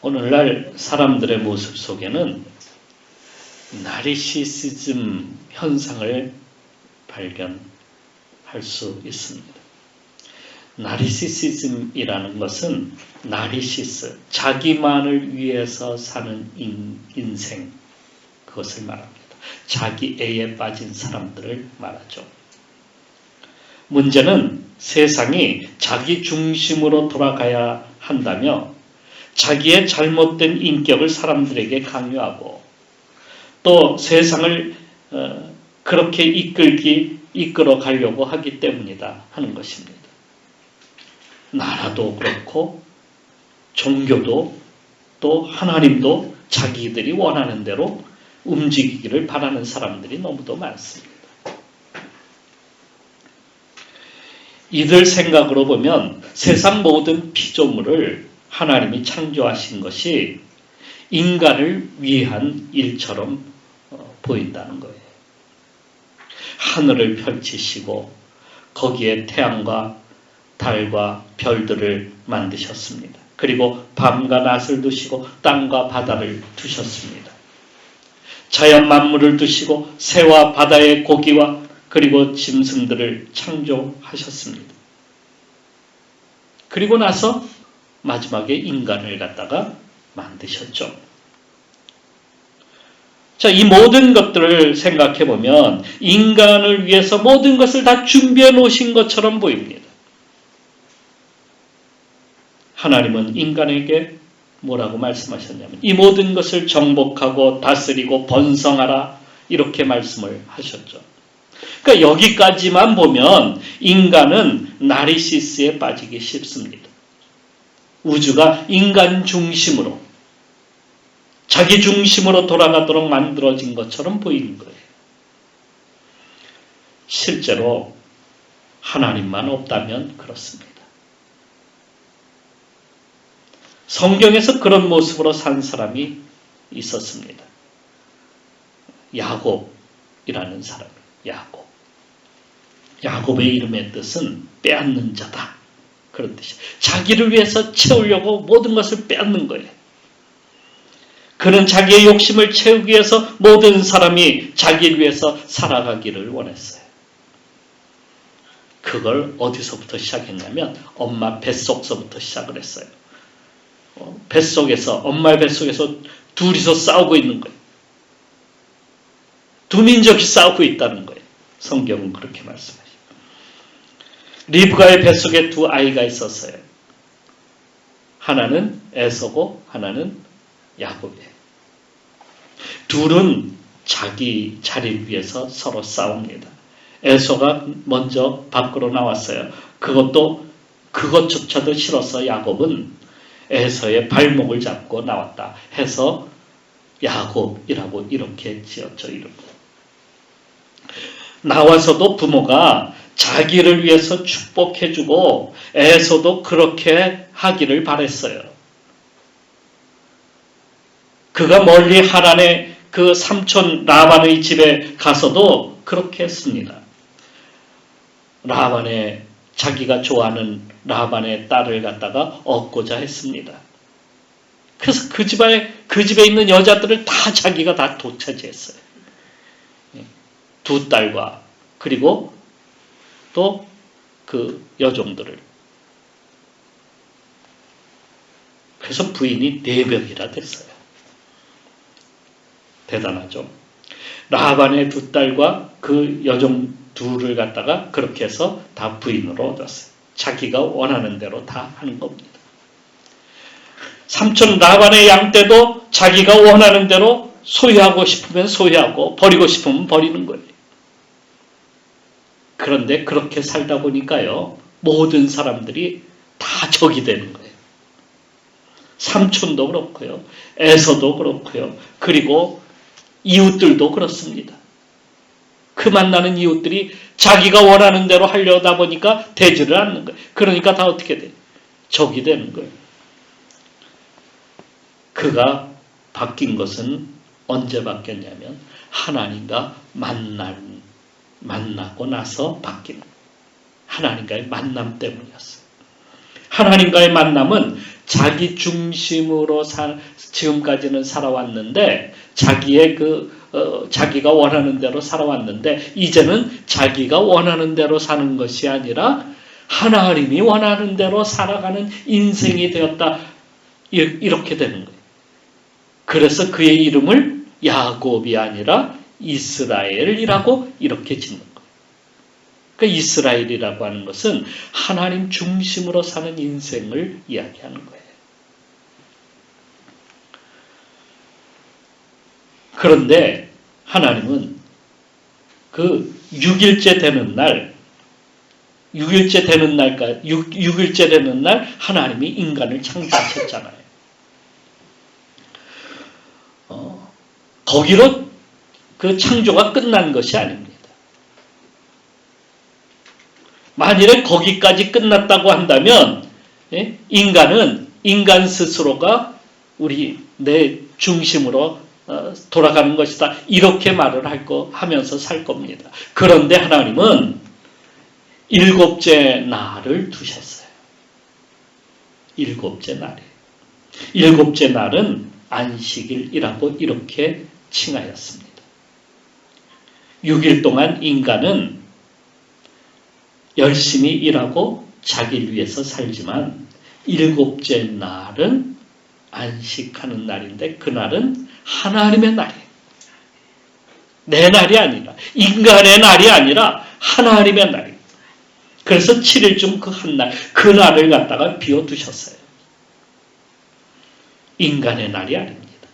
오늘날 사람들의 모습 속에는 나르시시즘 현상을 발견할 수 있습니다. 나르시시즘이라는 것은 나르시스, 자기만을 위해서 사는 인생, 그것을 말합니다. 자기애에 빠진 사람들을 말하죠. 문제는 세상이 자기 중심으로 돌아가야 한다며 자기의 잘못된 인격을 사람들에게 강요하고 또 세상을 그렇게 이끌어 가려고 하기 때문이다 하는 것입니다. 나라도 그렇고 종교도 또 하나님도 자기들이 원하는 대로 움직이기를 바라는 사람들이 너무도 많습니다. 이들 생각으로 보면 세상 모든 피조물을 하나님이 창조하신 것이 인간을 위한 일처럼 보인다는 거예요. 하늘을 펼치시고 거기에 태양과 달과 별들을 만드셨습니다. 그리고 밤과 낮을 두시고 땅과 바다를 두셨습니다. 자연 만물을 두시고 새와 바다의 고기와 그리고 짐승들을 창조하셨습니다. 그리고 나서 마지막에 인간을 갖다가 만드셨죠. 자, 이 모든 것들을 생각해 보면 인간을 위해서 모든 것을 다 준비해 놓으신 것처럼 보입니다. 하나님은 인간에게 뭐라고 말씀하셨냐면 이 모든 것을 정복하고 다스리고 번성하라 이렇게 말씀을 하셨죠. 그러니까 여기까지만 보면 인간은 나르시스에 빠지기 쉽습니다. 우주가 인간 중심으로 자기 중심으로 돌아가도록 만들어진 것처럼 보이는 거예요. 실제로 하나님만 없다면 그렇습니다. 성경에서 그런 모습으로 산 사람이 있었습니다. 야곱이라는 사람. 야곱의 이름의 뜻은 빼앗는 자다. 그런 뜻이에요. 자기를 위해서 채우려고 모든 것을 빼앗는 거예요. 그는 자기의 욕심을 채우기 위해서 모든 사람이 자기를 위해서 살아가기를 원했어요. 그걸 어디서부터 시작했냐면 엄마 뱃속서부터 시작을 했어요. 엄마의 뱃속에서 둘이서 싸우고 있는 거예요. 두 민족이 싸우고 있다는 거예요. 성경은 그렇게 말씀하시죠. 리브가의 뱃속에 두 아이가 있었어요. 하나는 에서고 하나는 야곱이에요. 둘은 자기 자리를 위해서 서로 싸웁니다. 에서가 먼저 밖으로 나왔어요. 그것조차도 싫어서 야곱은 에서의 발목을 잡고 나왔다 해서 야곱이라고 이렇게 지었죠. 이름을. 나와서도 부모가 자기를 위해서 축복해주고 에서도 그렇게 하기를 바랬어요. 그가 멀리 하란의 그 삼촌 라반의 집에 가서도 그렇게 했습니다. 자기가 좋아하는 라반의 딸을 갖다가 얻고자 했습니다. 그래서 그 집에 있는 여자들을 다 자기가 다 도차지했어요. 두 딸과 그리고 또 그 여종들을. 그래서 부인이 4명이나 됐어요. 대단하죠. 라반의 두 딸과 그 여종 둘을 갖다가 그렇게 해서 다 부인으로 얻었어요. 자기가 원하는 대로 다 하는 겁니다. 삼촌 라반의 양 떼도 자기가 원하는 대로 소유하고 싶으면 소유하고 버리고 싶으면 버리는 거예요. 그런데 그렇게 살다 보니까요, 모든 사람들이 다 적이 되는 거예요. 삼촌도 그렇고요, 에서도 그렇고요, 그리고 이웃들도 그렇습니다. 그 만나는 이웃들이 자기가 원하는 대로 하려다 보니까 되지를 않는 거예요. 그러니까 다 어떻게 돼요? 적이 되는 거예요. 그가 바뀐 것은 언제 바뀌었냐면 하나님과 만나고 나서 바뀐 거예요. 하나님과의 만남 때문이었어요. 하나님과의 만남은 자기 중심으로 지금까지는 살아왔는데 자기의 자기가 원하는 대로 살아왔는데 이제는 자기가 원하는 대로 사는 것이 아니라 하나님이 원하는 대로 살아가는 인생이 되었다. 이렇게 되는 거예요. 그래서 그의 이름을 야곱이 아니라 이스라엘이라고 이렇게 짓는 거예요. 그러니까 이스라엘이라고 하는 것은 하나님 중심으로 사는 인생을 이야기하는 거예요. 그런데 하나님은 그 6일째 되는 날 하나님이 인간을 창조하셨잖아요. 거기로 그 창조가 끝난 것이 아닙니다. 만일에 거기까지 끝났다고 한다면 인간 스스로가 내 중심으로 돌아가는 것이다. 이렇게 말을 하면서 살 겁니다. 그런데 하나님은 7째 날을 두셨어요. 7째 날에. 7째 날은 안식일이라고 이렇게 칭하였습니다. 6일 동안 인간은 열심히 일하고 자기를 위해서 살지만 7째 날은 안식하는 날인데 그날은 하나님의 날이에요. 내 날이 아니라 인간의 날이 아니라 하나님의 날이에요. 그래서 7일 중 그 한 날, 그 날을 갖다가 비워두셨어요. 인간의 날이 아닙니다.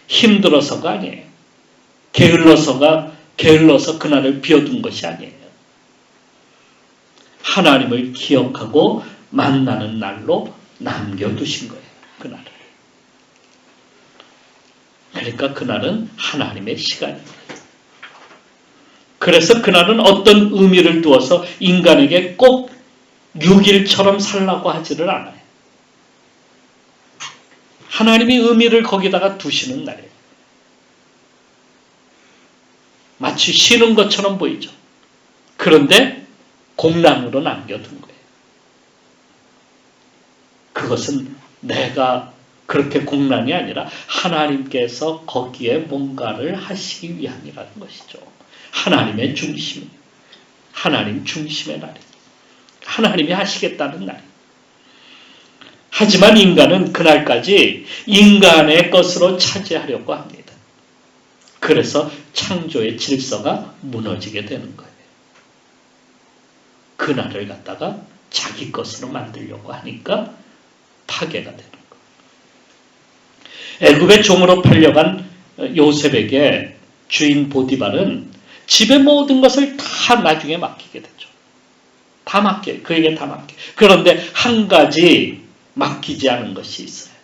힘들어서가 아니에요. 게을러서 그날을 비워둔 것이 아니에요. 하나님을 기억하고 만나는 날로 남겨두신 거예요. 그날을. 그러니까 그날은 하나님의 시간입니다. 그래서 그날은 어떤 의미를 두어서 인간에게 꼭 6일처럼 살라고 하지를 않아요. 하나님이 의미를 거기다가 두시는 날이에요. 마치 쉬는 것처럼 보이죠. 그런데 공란으로 남겨둔 거예요. 그것은 내가 그렇게 공란이 아니라 하나님께서 거기에 뭔가를 하시기 위함이라는 것이죠. 하나님의 중심, 하나님 중심의 날이, 하나님이 하시겠다는 날. 하지만 인간은 그날까지 인간의 것으로 차지하려고 합니다. 그래서 창조의 질서가 무너지게 되는 거예요. 그날을 갖다가 자기 것으로 만들려고 하니까 파괴가 되는 거예요. 애굽의 종으로 팔려간 요셉에게 주인 보디발은 집의 모든 것을 다 나중에 맡기게 되죠. 다 맡겨요. 그에게 다 맡겨요. 그런데 한 가지 맡기지 않은 것이 있어요.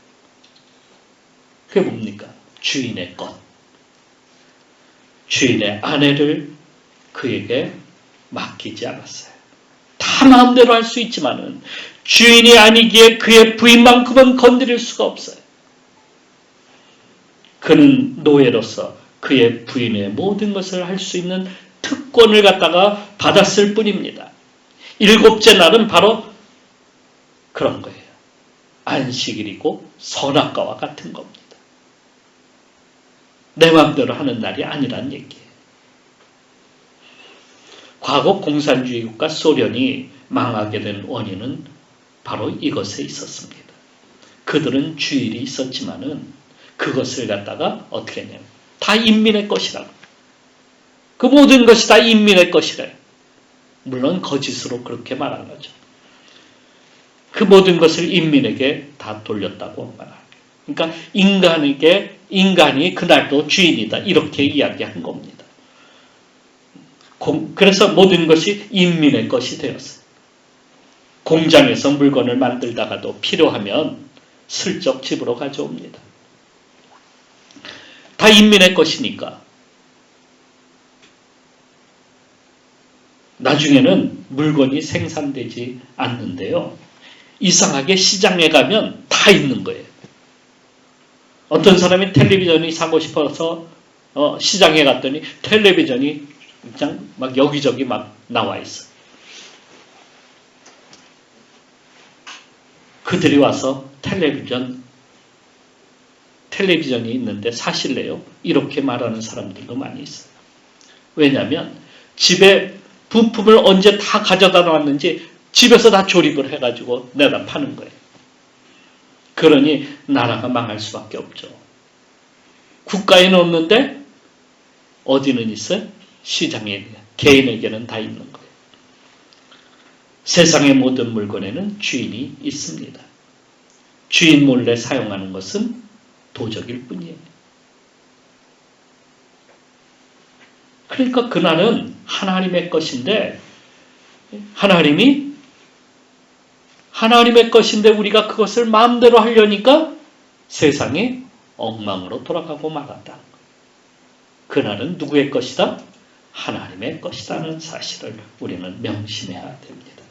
그게 뭡니까? 주인의 것. 주인의 아내를 그에게 맡기지 않았어요. 다 마음대로 할 수 있지만은 주인이 아니기에 그의 부인만큼은 건드릴 수가 없어요. 그는 노예로서 그의 부인의 모든 것을 할 수 있는 특권을 갖다가 받았을 뿐입니다. 7째 날은 바로 그런 거예요. 안식일이고 선악과와 같은 겁니다. 내 마음대로 하는 날이 아니란 얘기예요. 과거 공산주의 국가 소련이 망하게 된 원인은 바로 이것에 있었습니다. 그들은 주일이 있었지만은 그것을 갖다가 어떻게 했냐면 다 인민의 것이라고. 그 모든 것이 다 인민의 것이래요. 물론 거짓으로 그렇게 말한 거죠. 그 모든 것을 인민에게 다 돌렸다고 말합니다. 그러니까 인간이 그날도 주인이다. 이렇게 이야기한 겁니다. 그래서 모든 것이 인민의 것이 되었어요. 공장에서 물건을 만들다가도 필요하면 슬쩍 집으로 가져옵니다. 다 인민의 것이니까. 나중에는 물건이 생산되지 않는데요. 이상하게 시장에 가면 다 있는 거예요. 어떤 사람이 텔레비전이 사고 싶어서 시장에 갔더니 텔레비전이 그냥 막 여기저기 막 나와 있어. 그들이 와서 텔레비전이 있는데 사실래요? 이렇게 말하는 사람들도 많이 있어요. 왜냐하면 집에 부품을 언제 다 가져다 놨는지 집에서 다 조립을 해가지고 내다 파는 거예요. 그러니 나라가 망할 수밖에 없죠. 국가에는 없는데 어디는 있어요? 시장에, 개인에게는 다 있는 거예요. 세상의 모든 물건에는 주인이 있습니다. 주인 몰래 사용하는 것은 도적일 뿐이에요. 그러니까 그날은 하나님의 것인데 하나님의 것인데 우리가 그것을 마음대로 하려니까 세상이 엉망으로 돌아가고 말았다. 그날은 누구의 것이다? 하나님의 것이라는 사실을 우리는 명심해야 됩니다.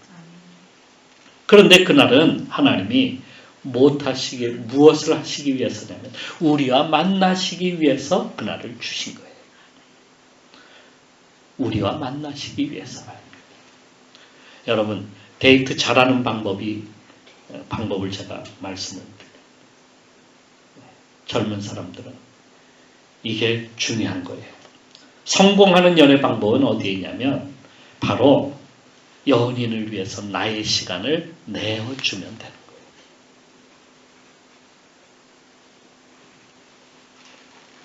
그런데 그날은 하나님이 무엇을 하시기 위해서냐면 우리와 만나시기 위해서 그날을 주신 거예요. 우리와 만나시기 위해서 말입니다. 여러분, 데이트 잘하는 방법을 제가 말씀을 드려요. 젊은 사람들은 이게 중요한 거예요. 성공하는 연애 방법은 어디에 있냐면 바로 연인을 위해서 나의 시간을 내어주면 되는 거예요.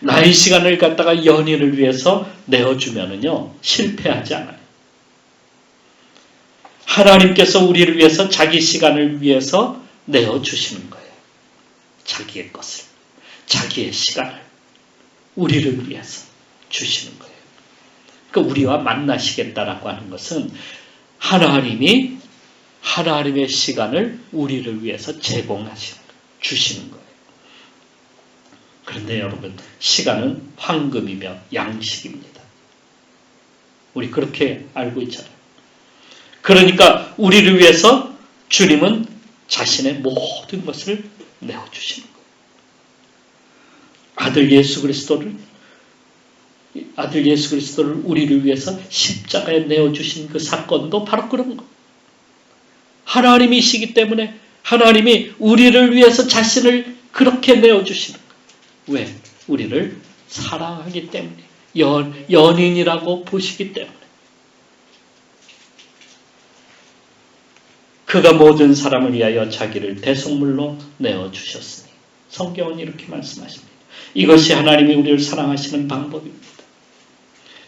나의 시간을 갖다가 연인을 위해서 내어주면은요, 실패하지 않아요. 하나님께서 우리를 위해서 자기 시간을 위해서 내어주시는 거예요. 자기의 것을, 자기의 시간을 우리를 위해서 주시는 거예요. 그러니까 우리와 만나시겠다라고 하는 것은 하나님이 하나님의 시간을 우리를 위해서 제공하시는 거예요. 주시는 거예요. 그런데 여러분, 시간은 황금이며 양식입니다. 우리 그렇게 알고 있잖아요. 그러니까 우리를 위해서 주님은 자신의 모든 것을 내어주시는 거예요. 아들 예수 그리스도를 우리를 위해서 십자가에 내어주신 그 사건도 바로 그런 거예요. 하나님이시기 때문에 하나님이 우리를 위해서 자신을 그렇게 내어주시는 거예요. 왜? 우리를 사랑하기 때문에, 연인이라고 보시기 때문에. 그가 모든 사람을 위하여 자기를 대속물로 내어주셨으니. 성경은 이렇게 말씀하십니다. 이것이 하나님이 우리를 사랑하시는 방법입니다.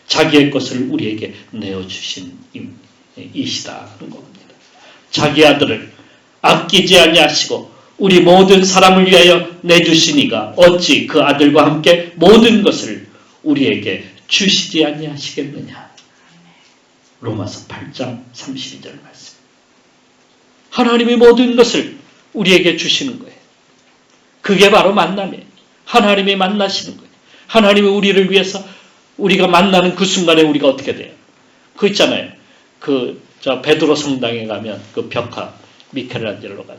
자기의 것을 우리에게 내어주신 이시다는 겁니다. 자기 아들을 아끼지 아니하시고 우리 모든 사람을 위하여 내주시니가 어찌 그 아들과 함께 모든 것을 우리에게 주시지 아니하시겠느냐. 로마서 8장 32절 말씀. 하나님이 모든 것을 우리에게 주시는 거예요. 그게 바로 만남이에요. 하나님이 만나시는 거예요. 하나님이 우리를 위해서 우리가 만나는 그 순간에 우리가 어떻게 돼요? 그 있잖아요. 베드로 성당에 가면 그 벽화 미켈란젤로가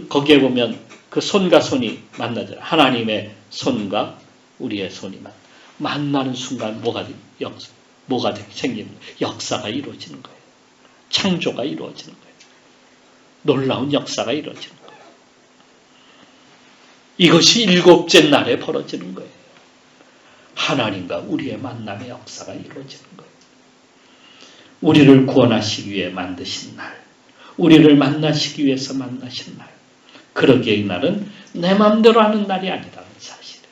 거기에 보면 그 손과 손이 만나잖아요. 하나님의 손과 우리의 손이 만나는 순간 뭐가 생기는 거예요? 역사가 이루어지는 거예요. 창조가 이루어지는 거예요. 놀라운 역사가 이루어지는 거예요. 이것이 일곱째 날에 벌어지는 거예요. 하나님과 우리의 만남의 역사가 이루어지는 거예요. 우리를 구원하시기 위해 만드신 날, 우리를 만나시기 위해서 만나신 날, 그러기에 이 날은 내 마음대로 하는 날이 아니라는 사실이에요.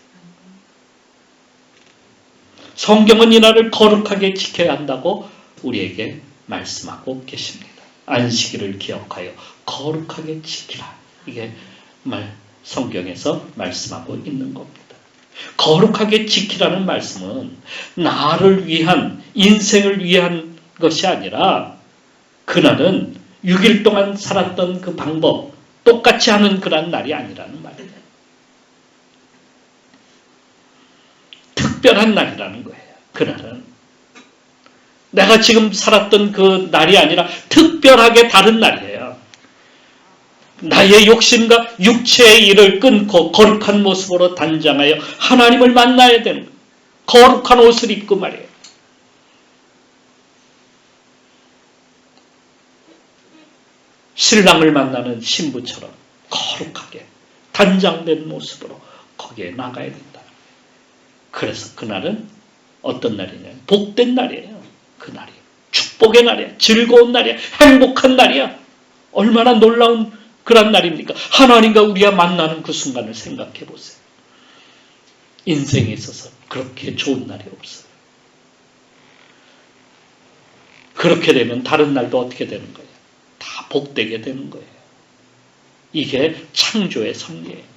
성경은 이 날을 거룩하게 지켜야 한다고 우리에게 말씀하고 계십니다. 안식일을 기억하여 거룩하게 지키라. 이게 성경에서 말씀하고 있는 겁니다. 거룩하게 지키라는 말씀은 나를 위한, 인생을 위한 것이 아니라 그날은 6일 동안 살았던 그 방법, 똑같이 하는 그런 날이 아니라는 말이에요. 특별한 날이라는 거예요. 그날은. 내가 지금 살았던 그 날이 아니라 특별하게 다른 날이에요. 나의 욕심과 육체의 일을 끊고 거룩한 모습으로 단장하여 하나님을 만나야 되는 거예요. 거룩한 옷을 입고 말이에요. 신랑을 만나는 신부처럼 거룩하게 단장된 모습으로 거기에 나가야 된다. 그래서 그날은 어떤 날이냐? 복된 날이에요. 그날이 축복의 날이야. 즐거운 날이야. 행복한 날이야. 얼마나 놀라운 그런 날입니까? 하나님과 우리가 만나는 그 순간을 생각해 보세요. 인생에 있어서 그렇게 좋은 날이 없어요. 그렇게 되면 다른 날도 어떻게 되는 거예요? 다 복되게 되는 거예요. 이게 창조의 섭리예요.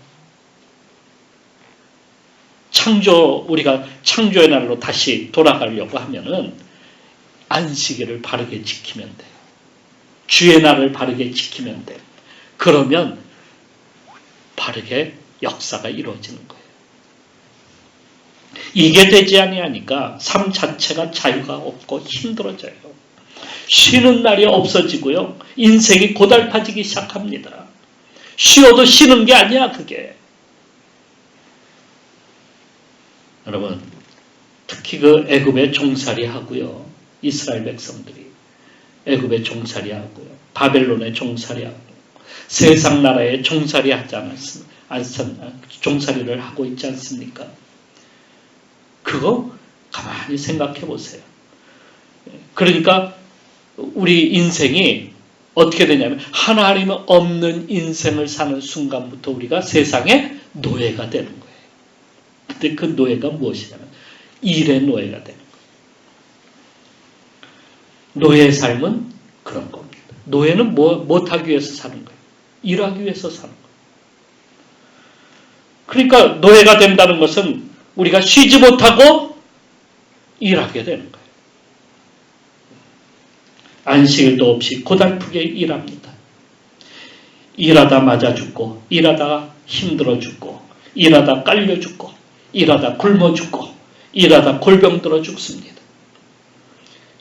우리가 창조의 날로 다시 돌아가려고 하면은 안식일을 바르게 지키면 돼요. 주의 날을 바르게 지키면 돼요. 그러면 바르게 역사가 이루어지는 거예요. 이게 되지 아니하니까 삶 자체가 자유가 없고 힘들어져요. 쉬는 날이 없어지고요. 인생이 고달파지기 시작합니다. 쉬어도 쉬는 게 아니야, 그게. 여러분, 특히 그 애굽의 종살이 하고요. 이스라엘 백성들이 애굽의 종살이 하고요. 바벨론의 종살이 하고 세상 나라의 종살이 하지 않습니까? 종살이를 하고 있지 않습니까? 그거 가만히 생각해 보세요. 그러니까 우리 인생이 어떻게 되냐면 하나님 없는 인생을 사는 순간부터 우리가 세상의 노예가 되는 거예요. 근데 그 노예가 무엇이냐면 일의 노예가 되는 거예요. 노예의 삶은 그런 겁니다. 노예는 못하기 위해서 사는 거예요. 일하기 위해서 사는 거예요. 그러니까 노예가 된다는 것은 우리가 쉬지 못하고 일하게 되는 거예요. 안식일도 없이 고달프게 일합니다. 일하다 맞아 죽고, 일하다 힘들어 죽고, 일하다 깔려 죽고, 일하다 굶어 죽고, 일하다 골병 들어 죽습니다.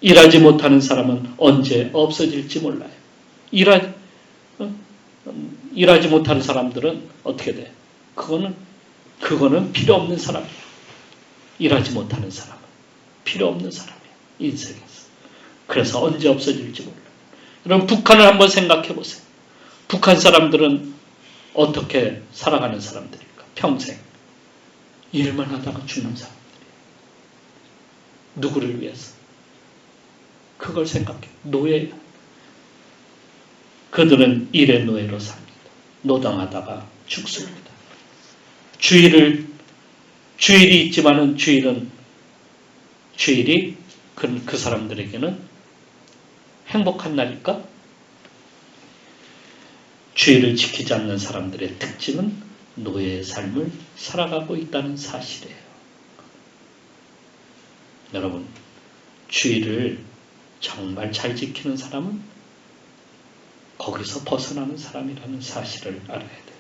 일하지 못하는 사람은 언제 없어질지 몰라요. 일하지 못하는 사람들은 어떻게 돼? 그거는 필요 없는 사람이에요. 일하지 못하는 사람은 필요 없는 사람이에요. 인생에서. 그래서 언제 없어질지 몰라요. 여러분, 북한을 한번 생각해 보세요. 북한 사람들은 어떻게 살아가는 사람들일까? 평생 일만 하다가 죽는 사람들이에요. 누구를 위해서? 그걸 생각해. 노예예요. 그들은 일의 노예로 삽니다. 노동하다가 죽습니다. 주일이 있지만은 주일이 그 사람들에게는 행복한 날일까? 주일을 지키지 않는 사람들의 특징은 노예의 삶을 살아가고 있다는 사실이에요. 여러분, 주일을 정말 잘 지키는 사람은 거기서 벗어나는 사람이라는 사실을 알아야 돼요.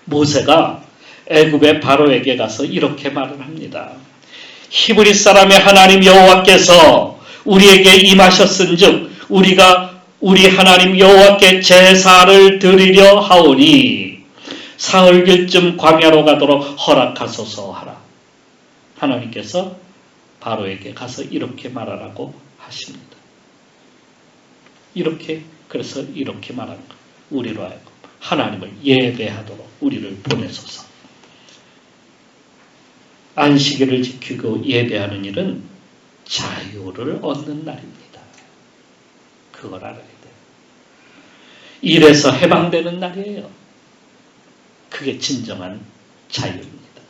모세가 애굽의 바로에게 가서 이렇게 말을 합니다. 히브리 사람의 하나님 여호와께서 우리에게 임하셨은즉 우리가 우리 하나님 여호와께 제사를 드리려 하오니 사흘길쯤 광야로 가도록 허락하소서 하라. 하나님께서 바로에게 가서 이렇게 말하라고 하십니다. 그래서 이렇게 말하는 거예요. 우리로 하여금 하나님을 예배하도록 우리를 보내소서. 안식일을 지키고 예배하는 일은 자유를 얻는 날입니다. 그걸 알아야 돼요. 일에서 해방되는 날이에요. 그게 진정한 자유입니다.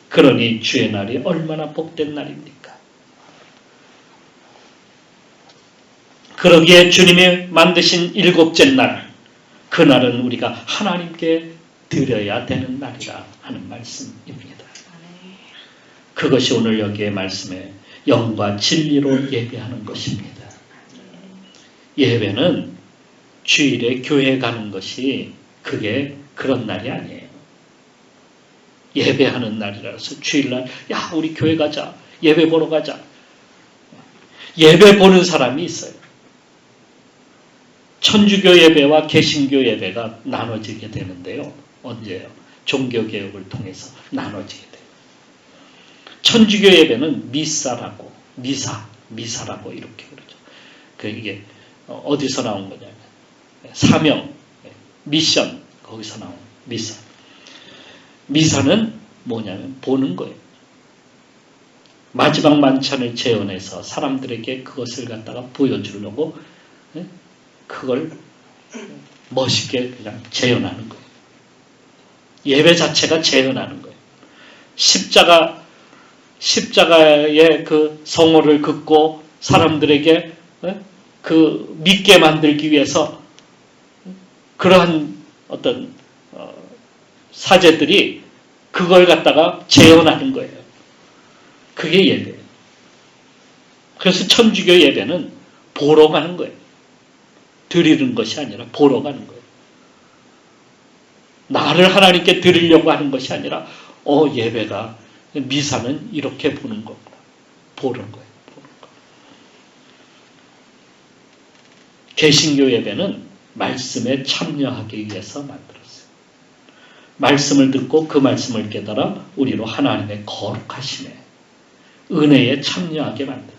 그러니 주의 날이 얼마나 복된 날입니까? 그러기에 주님이 만드신 일곱째 날, 그날은 우리가 하나님께 드려야 되는 날이라 하는 말씀입니다. 그것이 오늘 여기의 말씀에 영과 진리로 예배하는 것입니다. 예배는 주일에 교회에 가는 것이 그게 그런 날이 아니에요. 예배하는 날이라서 주일날 야 우리 교회 가자. 예배 보러 가자. 예배 보는 사람이 있어요. 천주교 예배와 개신교 예배가 나눠지게 되는데요. 언제요? 종교개혁을 통해서 나눠지게 돼요. 천주교 예배는 미사라고 이렇게 그러죠. 이게 어디서 나온 거냐면 사명, 미션, 거기서 나온 미사. 미사는 뭐냐면 보는 거예요. 마지막 만찬을 재현해서 사람들에게 그것을 갖다가 보여주려고 그걸 멋있게 그냥 재현하는 거예요. 예배 자체가 재현하는 거예요. 십자가의 그 성호를 긋고 사람들에게 그 믿게 만들기 위해서 그러한 어떤 사제들이 그걸 갖다가 재현하는 거예요. 그게 예배예요. 그래서 천주교 예배는 보러 가는 거예요. 드리는 것이 아니라 보러 가는 거예요. 나를 하나님께 드리려고 하는 것이 아니라 예배가 미사는 이렇게 보는 거구나. 보는 거예요. 보는 거. 개신교 예배는 말씀에 참여하기 위해서 만들었어요. 말씀을 듣고 그 말씀을 깨달아 우리로 하나님의 거룩하심에 은혜에 참여하게 만드는 거예요.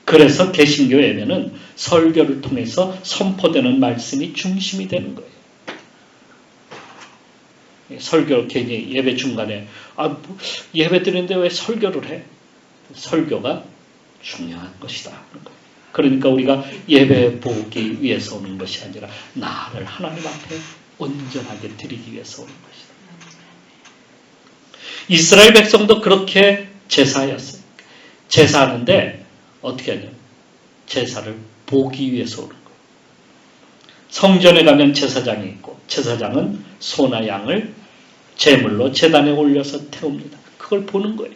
그래서 개신교 예배는 설교를 통해서 선포되는 말씀이 중심이 되는 거예요. 설교 괜히 예배 중간에 예배 드리는데 왜 설교를 해? 설교가 중요한 것이다. 그러니까 우리가 예배 보기 위해서 오는 것이 아니라 나를 하나님 앞에 온전하게 드리기 위해서 오는 것이다. 이스라엘 백성도 그렇게 제사였어요. 제사하는데 어떻게 하냐? 제사를 보기 위해서 오는 거예요. 성전에 가면 제사장이 있고 제사장은 소나 양을 제물로 제단에 올려서 태웁니다. 그걸 보는 거예요.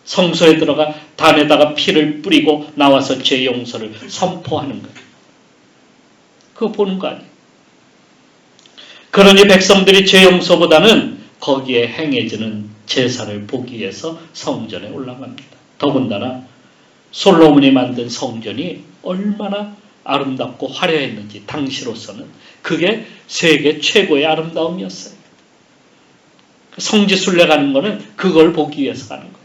성소에 들어가 단에다가 피를 뿌리고 나와서 죄 용서를 선포하는 거예요. 그거 보는 거 아니에요. 그러니 백성들이 죄 용서보다는 거기에 행해지는 제사를 보기 위해서 성전에 올라갑니다. 더군다나 솔로몬이 만든 성전이 얼마나 아름답고 화려했는지 당시로서는 그게 세계 최고의 아름다움이었어요. 성지순례 가는 거는 그걸 보기 위해서 가는 거예요.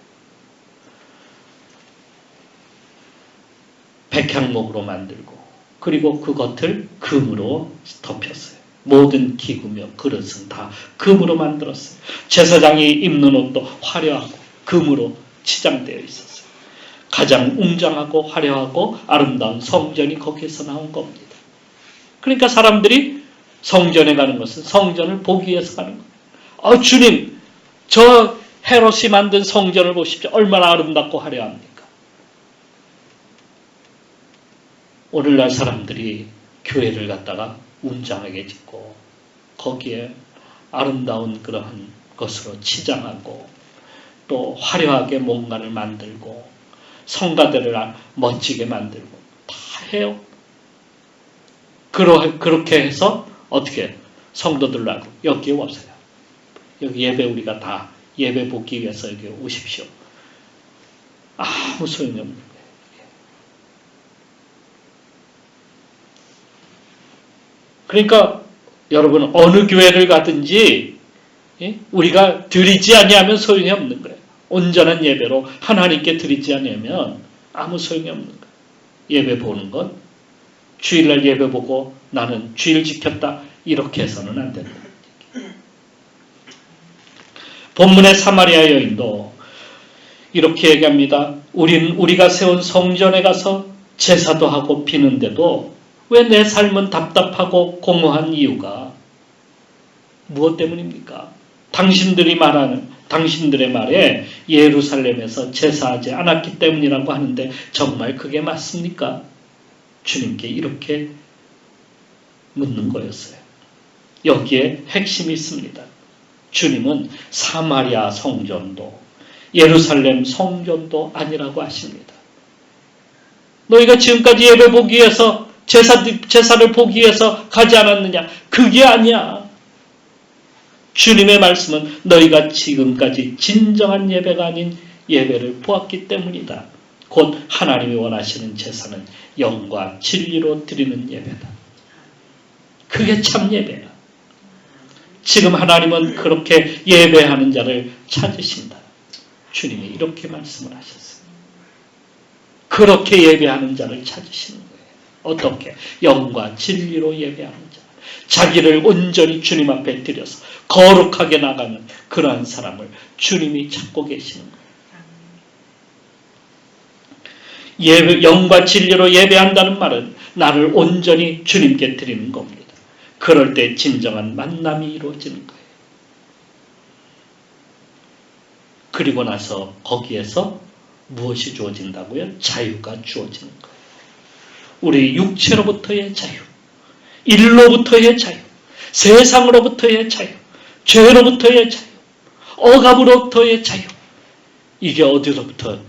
백향목으로 만들고 그리고 그 겉을 금으로 덮였어요. 모든 기구며 그릇은 다 금으로 만들었어요. 제사장이 입는 옷도 화려하고 금으로 치장되어 있었어요. 가장 웅장하고 화려하고 아름다운 성전이 거기에서 나온 겁니다. 그러니까 사람들이 성전에 가는 것은 성전을 보기 위해서 가는 거예요. 주님, 저 헤롯이 만든 성전을 보십시오. 얼마나 아름답고 화려합니까? 오늘날 사람들이 교회를 갖다가 웅장하게 짓고 거기에 아름다운 그러한 것으로 치장하고 또 화려하게 뭔가를 만들고 성가대를 멋지게 만들고 다 해요. 그렇게 해서 어떻게 성도들하고 여기에 오세요. 여기 예배 우리가 다 예배 보기 위해서 여기 오십시오. 아무 소용이 없는 거예요. 그러니까 여러분 어느 교회를 가든지 우리가 드리지 아니하면 소용이 없는 거예요. 온전한 예배로 하나님께 드리지 아니하면 아무 소용이 없는 거예요. 예배 보는 건 주일날 예배 보고 나는 주일 지켰다 이렇게 해서는 안 된다. 본문의 사마리아 여인도 이렇게 얘기합니다. 우리가 세운 성전에 가서 제사도 하고 비는데도 왜 내 삶은 답답하고 공허한 이유가 무엇 때문입니까? 당신들의 말에 예루살렘에서 제사하지 않았기 때문이라고 하는데 정말 그게 맞습니까? 주님께 이렇게 묻는 거였어요. 여기에 핵심이 있습니다. 주님은 사마리아 성전도 예루살렘 성전도 아니라고 하십니다. 너희가 지금까지 예배 보기 위해서 제사를 보기 위해서 가지 않았느냐? 그게 아니야. 주님의 말씀은 너희가 지금까지 진정한 예배가 아닌 예배를 보았기 때문이다. 곧 하나님이 원하시는 제사는 영과 진리로 드리는 예배다. 그게 참 예배야. 지금 하나님은 그렇게 예배하는 자를 찾으신다. 주님이 이렇게 말씀을 하셨어요. 그렇게 예배하는 자를 찾으시는 거예요. 어떻게? 영과 진리로 예배하는 자. 자기를 온전히 주님 앞에 드려서 거룩하게 나가는 그러한 사람을 주님이 찾고 계시는 거예요. 영과 진리로 예배한다는 말은 나를 온전히 주님께 드리는 겁니다. 그럴 때 진정한 만남이 이루어지는 거예요. 그리고 나서 거기에서 무엇이 주어진다고요? 자유가 주어지는 거예요. 우리 육체로부터의 자유, 일로부터의 자유, 세상으로부터의 자유, 죄로부터의 자유, 억압으로부터의 자유. 이게 어디로부터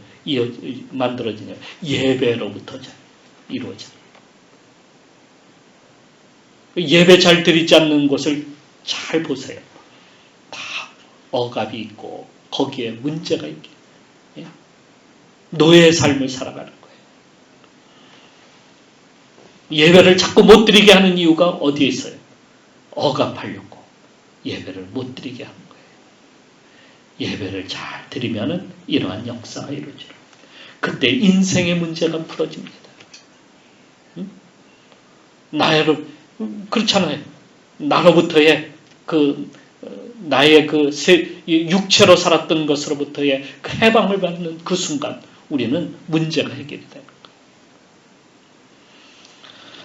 만들어지냐? 예배로부터 이루어집니다. 예배 잘 드리지 않는 곳을 잘 보세요. 다 억압이 있고 거기에 문제가 있게 노예의 삶을 살아가는 거예요. 예배를 자꾸 못 드리게 하는 이유가 어디에 있어요? 억압하려고 예배를 못 드리게 하는 거예요. 예배를 잘 드리면은 이러한 역사가 이루어져요. 그때 인생의 문제가 풀어집니다. 나를 그렇잖아요. 나로부터의 나의 육체로 살았던 것으로부터의 그 해방을 받는 그 순간 우리는 문제가 해결이 되는 거예요.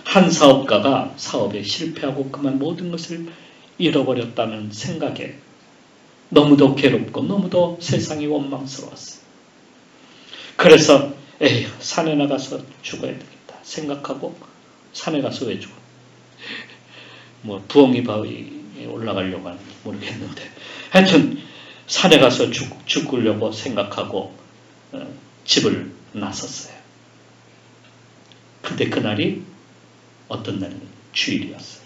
한 사업가가 사업에 실패하고 그만 모든 것을 잃어버렸다는 생각에 너무도 괴롭고 너무도 세상이 원망스러웠어요. 그래서 에휴, 산에 나가서 죽어야 되겠다 생각하고 산에 가서 왜 죽어? 부엉이 바위에 올라가려고 하는지 모르겠는데 하여튼 산에 가서 죽으려고 생각하고 집을 나섰어요. 근데 그날이 어떤 날이냐? 주일이었어요.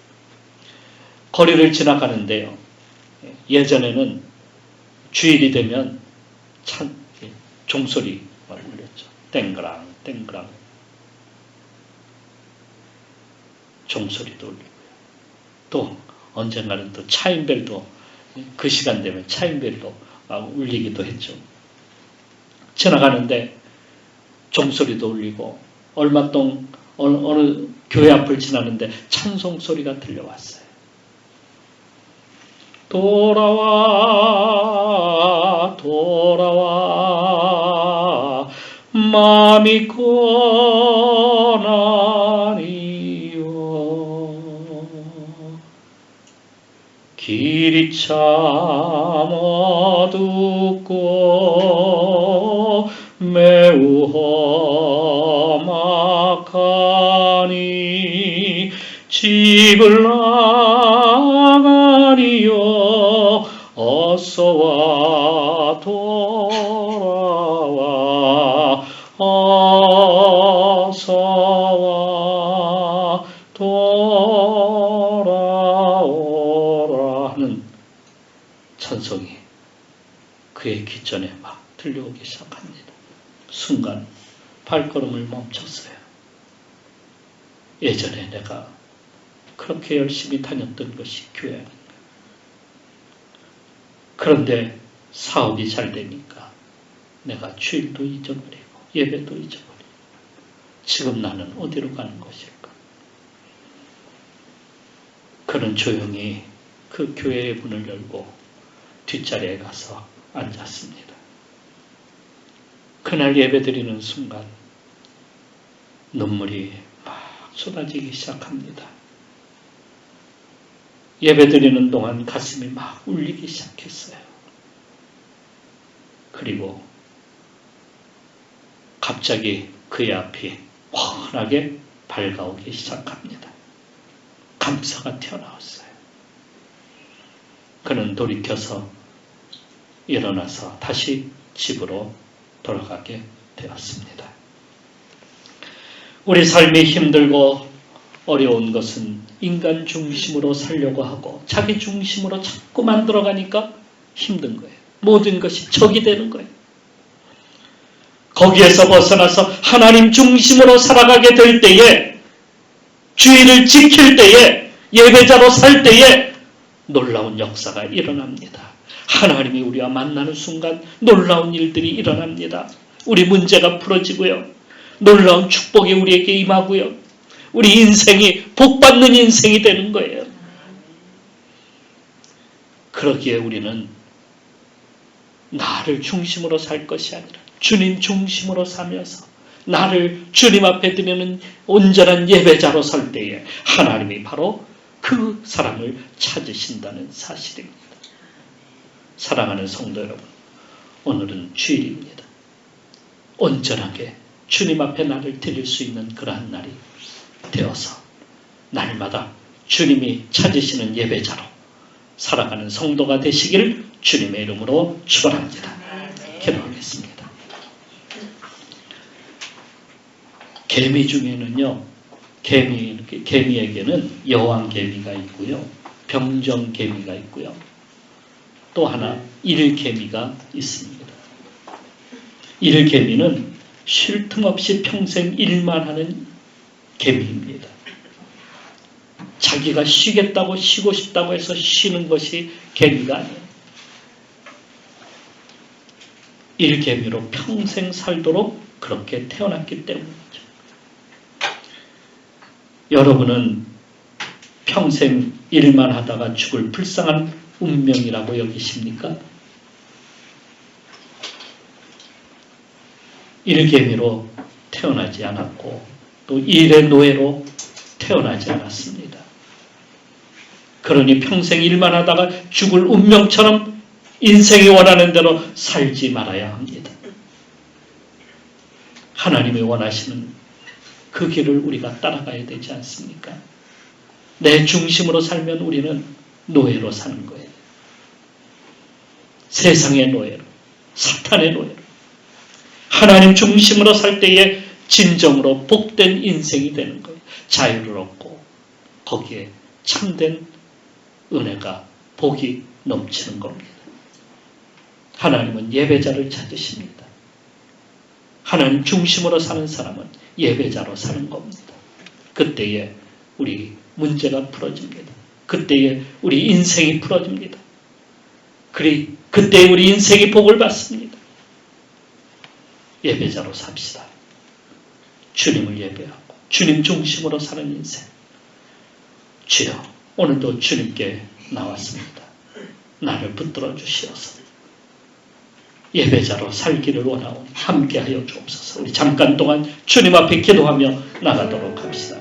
거리를 지나가는데요. 예전에는 주일이 되면 참 종소리가 울렸죠. 땡그랑 땡그랑 종소리도 울리고요. 또 언젠가는 또 차인벨도 그 시간 되면 차인벨도 울리기도 했죠. 지나가는데 종소리도 울리고 얼마 동안 어느 교회 앞을 지나는데 찬송 소리가 들려왔어요. 돌아와 돌아와 마음이 고나니요 길이 참 어둡고 매우 험악하니 집을 나가니요 어서와 돌아와 어서와 돌아오라 하는 찬송이 그의 귀전에 막 들려오기 시작합니다. 순간 발걸음을 멈췄어요. 예전에 내가 그렇게 열심히 다녔던 것이 교회입니다. 그런데 사업이 잘 되니까 내가 주일도 잊어버리고 예배도 잊어버리고 지금 나는 어디로 가는 것일까? 그는 조용히 그 교회의 문을 열고 뒷자리에 가서 앉았습니다. 그날 예배드리는 순간 눈물이 막 쏟아지기 시작합니다. 예배드리는 동안 가슴이 막 울리기 시작했어요. 그리고 갑자기 그의 앞이 환하게 밝아오기 시작합니다. 감사가 튀어나왔어요. 그는 돌이켜서 일어나서 다시 집으로 돌아가게 되었습니다. 우리 삶이 힘들고 어려운 것은 인간 중심으로 살려고 하고 자기 중심으로 자꾸 만들어가니까 힘든 거예요. 모든 것이 적이 되는 거예요. 거기에서 벗어나서 하나님 중심으로 살아가게 될 때에 주의를 지킬 때에 예배자로 살 때에 놀라운 역사가 일어납니다. 하나님이 우리와 만나는 순간 놀라운 일들이 일어납니다. 우리 문제가 풀어지고요. 놀라운 축복이 우리에게 임하고요. 우리 인생이 복받는 인생이 되는 거예요. 그러기에 우리는 나를 중심으로 살 것이 아니라 주님 중심으로 살면서 나를 주님 앞에 드리는 온전한 예배자로 설 때에 하나님이 바로 그 사람을 찾으신다는 사실입니다. 사랑하는 성도 여러분, 오늘은 주일입니다. 온전하게 주님 앞에 나를 드릴 수 있는 그러한 날이 되어서 날마다 주님이 찾으시는 예배자로 살아가는 성도가 되시기를 주님의 이름으로 축원합니다. 기도하겠습니다. 개미 중에는요, 개미에게는 여왕개미가 있고요, 병정개미가 있고요, 또 하나 일개미가 있습니다. 일개미는 쉴 틈 없이 평생 일만 하는 개미입니다. 자기가 쉬겠다고 쉬고 싶다고 해서 쉬는 것이 개미가 아니에요. 일개미로 평생 살도록 그렇게 태어났기 때문이죠. 여러분은 평생 일만 하다가 죽을 불쌍한 운명이라고 여기십니까? 일개미로 태어나지 않았고 또 일의 노예로 태어나지 않았습니다. 그러니 평생 일만 하다가 죽을 운명처럼 인생이 원하는 대로 살지 말아야 합니다. 하나님이 원하시는 그 길을 우리가 따라가야 되지 않습니까? 내 중심으로 살면 우리는 노예로 사는 거예요. 세상의 노예로, 사탄의 노예로. 하나님 중심으로 살 때에 진정으로 복된 인생이 되는 거예요. 자유를 얻고 거기에 참된 은혜가, 복이 넘치는 겁니다. 하나님은 예배자를 찾으십니다. 하나님 중심으로 사는 사람은 예배자로 사는 겁니다. 그때에 우리 문제가 풀어집니다. 그때에 우리 인생이 풀어집니다. 그때에 우리 인생이 복을 받습니다. 예배자로 삽시다. 주님을 예배하고 주님 중심으로 사는 인생. 주여, 오늘도 주님께 나왔습니다. 나를 붙들어 주시어서 예배자로 살기를 원하오니 함께하여 주옵소서. 우리 잠깐 동안 주님 앞에 기도하며 나가도록 합시다.